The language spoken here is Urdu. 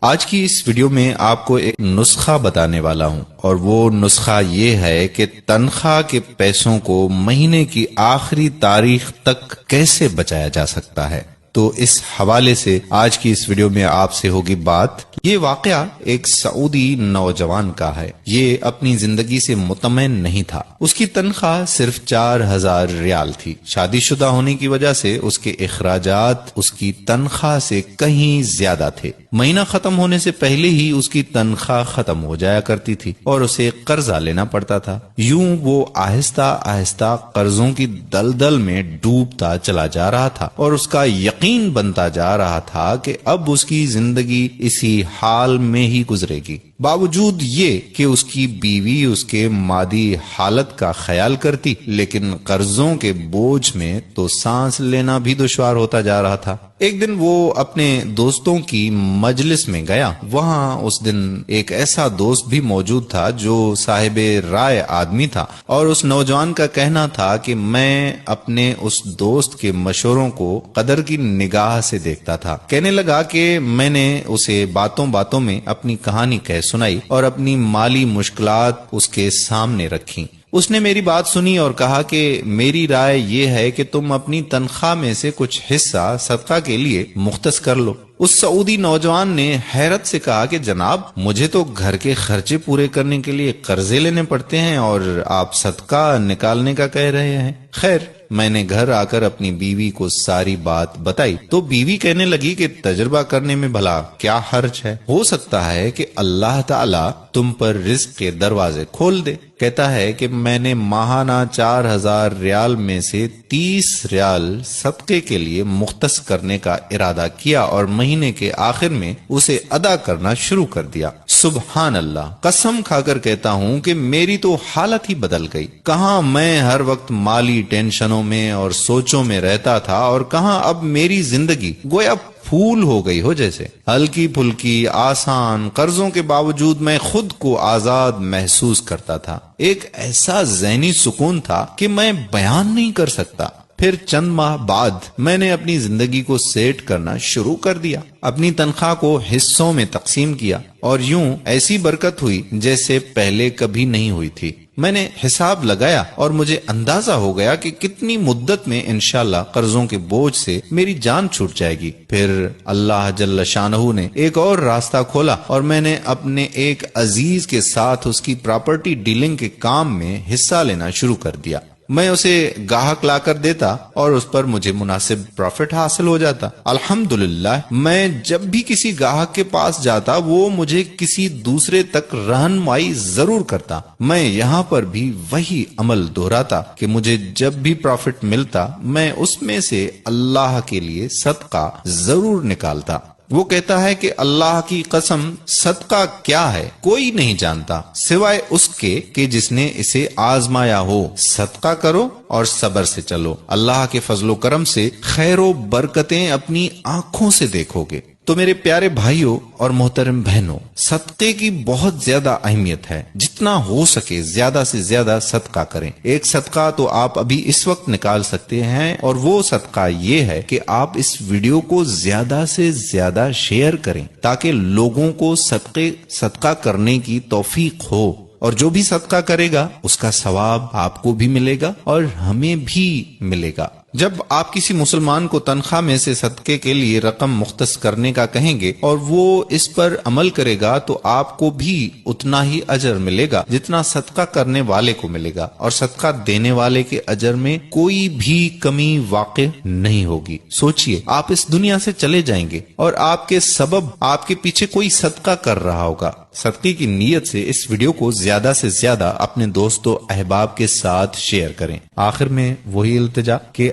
آج کی اس ویڈیو میں آپ کو ایک نسخہ بتانے والا ہوں، اور وہ نسخہ یہ ہے کہ تنخواہ کے پیسوں کو مہینے کی آخری تاریخ تک کیسے بچایا جا سکتا ہے۔ تو اس حوالے سے آج کی اس ویڈیو میں آپ سے ہوگی بات۔ یہ واقعہ ایک سعودی نوجوان کا ہے۔ یہ اپنی زندگی سے مطمئن نہیں تھا۔ اس کی تنخواہ صرف 4000 ریال تھی۔ شادی شدہ ہونے کی وجہ سے اس کے اخراجات اس کی تنخواہ سے کہیں زیادہ تھے۔ مہینہ ختم ہونے سے پہلے ہی اس کی تنخواہ ختم ہو جایا کرتی تھی اور اسے قرضہ لینا پڑتا تھا۔ یوں وہ آہستہ آہستہ قرضوں کی دلدل میں ڈوبتا چلا جا رہا تھا، اور اس کا یقین بنتا جا رہا تھا کہ اب اس کی زندگی اسی حال میں ہی گزرے گی۔ باوجود یہ کہ اس کی بیوی اس کے مادی حالت کا خیال کرتی، لیکن قرضوں کے بوجھ میں تو سانس لینا بھی دشوار ہوتا جا رہا تھا۔ ایک دن وہ اپنے دوستوں کی مجلس میں گیا۔ وہاں اس دن ایک ایسا دوست بھی موجود تھا جو صاحب رائے آدمی تھا، اور اس نوجوان کا کہنا تھا کہ میں اپنے اس دوست کے مشوروں کو قدر کی نگاہ سے دیکھتا تھا۔ کہنے لگا کہ میں نے اسے باتوں باتوں میں اپنی کہانی کہہ سنائی اور اپنی مالی مشکلات اس کے سامنے رکھی۔ اس نے میری بات سنی اور کہا کہ میری رائے یہ ہے کہ تم اپنی تنخواہ میں سے کچھ حصہ صدقہ کے لیے مختص کر لو۔ اس سعودی نوجوان نے حیرت سے کہا کہ جناب، مجھے تو گھر کے خرچے پورے کرنے کے لیے قرضے لینے پڑتے ہیں اور آپ صدقہ نکالنے کا کہہ رہے ہیں۔ خیر، میں نے گھر آ کر اپنی بیوی کو ساری بات بتائی تو بیوی کہنے لگی کہ تجربہ کرنے میں بھلا کیا حرج ہے، ہو سکتا ہے کہ اللہ تعالی تم پر رزق کے دروازے کھول دے۔ کہتا ہے کہ میں نے ماہانہ 4000 ریال میں سے 30 ریال صدقے کے لیے مختص کرنے کا ارادہ کیا اور مہینے کے آخر میں اسے ادا کرنا شروع کر دیا۔ سبحان اللہ، قسم کھا کر کہتا ہوں کہ میری تو حالت ہی بدل گئی۔ کہاں میں ہر وقت مالی ٹینشنوں میں اور سوچوں میں رہتا تھا، اور کہاں اب میری زندگی گویا پھول ہو گئی ہو جیسے، ہلکی پھلکی آسان۔ قرضوں کے باوجود میں خود کو آزاد محسوس کرتا تھا۔ ایک ایسا ذہنی سکون تھا کہ میں بیان نہیں کر سکتا۔ پھر چند ماہ بعد میں نے اپنی زندگی کو سیٹ کرنا شروع کر دیا، اپنی تنخواہ کو حصوں میں تقسیم کیا، اور یوں ایسی برکت ہوئی جیسے پہلے کبھی نہیں ہوئی تھی۔ میں نے حساب لگایا اور مجھے اندازہ ہو گیا کہ کتنی مدت میں انشاءاللہ قرضوں کے بوجھ سے میری جان چھوٹ جائے گی۔ پھر اللہ جل شانہ نے ایک اور راستہ کھولا، اور میں نے اپنے ایک عزیز کے ساتھ اس کی پراپرٹی ڈیلنگ کے کام میں حصہ لینا شروع کر دیا۔ میں اسے گاہک لا کر دیتا اور اس پر مجھے مناسب پروفٹ حاصل ہو جاتا۔ الحمدللہ، میں جب بھی کسی گاہک کے پاس جاتا وہ مجھے کسی دوسرے تک رہنمائی ضرور کرتا۔ میں یہاں پر بھی وہی عمل دہراتا کہ مجھے جب بھی پروفٹ ملتا میں اس میں سے اللہ کے لیے صدقہ ضرور نکالتا۔ وہ کہتا ہے کہ اللہ کی قسم، صدقہ کیا ہے کوئی نہیں جانتا سوائے اس کے کہ جس نے اسے آزمایا ہو۔ صدقہ کرو اور صبر سے چلو، اللہ کے فضل و کرم سے خیر و برکتیں اپنی آنکھوں سے دیکھو گے۔ تو میرے پیارے بھائیوں اور محترم بہنوں، صدقے کی بہت زیادہ اہمیت ہے۔ جتنا ہو سکے زیادہ سے زیادہ صدقہ کریں۔ ایک صدقہ تو آپ ابھی اس وقت نکال سکتے ہیں، اور وہ صدقہ یہ ہے کہ آپ اس ویڈیو کو زیادہ سے زیادہ شیئر کریں تاکہ لوگوں کو صدقہ کرنے کی توفیق ہو، اور جو بھی صدقہ کرے گا اس کا ثواب آپ کو بھی ملے گا اور ہمیں بھی ملے گا۔ جب آپ کسی مسلمان کو تنخواہ میں سے صدقے کے لیے رقم مختص کرنے کا کہیں گے اور وہ اس پر عمل کرے گا تو آپ کو بھی اتنا ہی اجر ملے گا جتنا صدقہ کرنے والے کو ملے گا، اور صدقہ دینے والے کے اجر میں کوئی بھی کمی واقع نہیں ہوگی۔ سوچئے، آپ اس دنیا سے چلے جائیں گے اور آپ کے سبب آپ کے پیچھے کوئی صدقہ کر رہا ہوگا۔ صدقے کی نیت سے اس ویڈیو کو زیادہ سے زیادہ اپنے دوستوں احباب کے ساتھ شیئر کریں۔ آخر میں وہی التجا کہ